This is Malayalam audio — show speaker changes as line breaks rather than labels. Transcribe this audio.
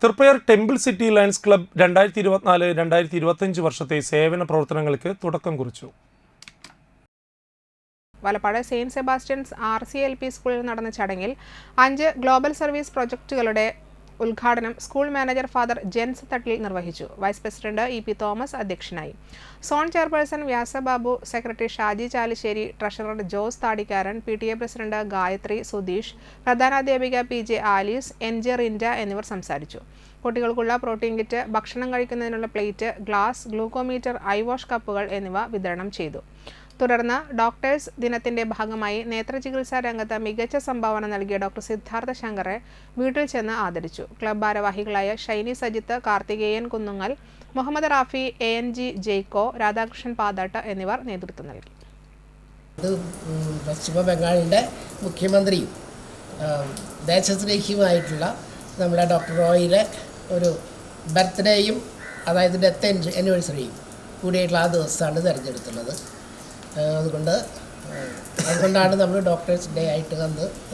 Triprayar temple city lions club 2024-2025 വർഷത്തെ സേവന പ്രവർത്തനങ്ങൾക്ക് തുടക്കം കുറിച്ചു.
വലപ്പാട് സെയിന്റ് സെബാസ്റ്റ്യൻസ് RCLP സ്കൂളിൽ നടന്ന ചടങ്ങിൽ 5 ഗ്ലോബൽ സർവീസ് പ്രൊജക്ടുകളുടെ ഉദ്ഘാടനം school manager father Jens Thattil നിർവഹിച്ചു. വൈസ് പ്രസിഡന്റ് EP തോമസ് അധ്യക്ഷനായി. Zone chairperson Vyasababu, secretary Shaji Chalissery, treasurer Jose Thadikkaran, PTA president Gayathri Sudheesh, പ്രധാനാധ്യാപിക PJ ആലീസ്, NJ റിൻഡ എന്നിവർ സംസാരിച്ചു. കുട്ടികൾക്കുള്ള പ്രോട്ടീൻ കിറ്റ്, ഭക്ഷണം കഴിക്കുന്നതിനുള്ള പ്ലേറ്റ്, ഗ്ലാസ്, ഗ്ലൂക്കോമീറ്റർ, ഐവാഷ് കപ്പുകൾ എന്നിവ വിതരണം ചെയ്തു. തുടർന്ന് ഡോക്ടേഴ്സ് ദിനത്തിന്റെ ഭാഗമായി നേത്രചികിത്സാ രംഗത്ത് മികച്ച സംഭാവന നൽകിയ ഡോക്ടർ സിദ്ധാർത്ഥ ശങ്കറെ വീട്ടിൽ ചെന്ന് ആദരിച്ചു. ക്ലബ് ഭാരവാഹികളായ ഷൈനി സജിത്ത്, കാർത്തികേയൻ കുന്നുങ്ങൽ, മുഹമ്മദ് റാഫി, ANG ജെയ്ക്കോ, രാധാകൃഷ്ണൻ പാതാട്ട് എന്നിവർ നേതൃത്വം നൽകി.
പശ്ചിമ ബംഗാളിൻ്റെ മുഖ്യമന്ത്രിയും ദേശസ്നേഹിയുമായിട്ടുള്ള നമ്മുടെ ഡോക്ടർ റോയിലെ ഒരു ബർത്ത്ഡേയും അതായത് ഡെത്ത് ആനിവേഴ്സറിയും കൂടിയായിട്ടുള്ള ആ ദിവസമാണ് തിരഞ്ഞെടുത്തുള്ളത്. അതുകൊണ്ടാണ് നമ്മൾ ഡോക്ടേഴ്സ് ഡേ ആയിട്ട്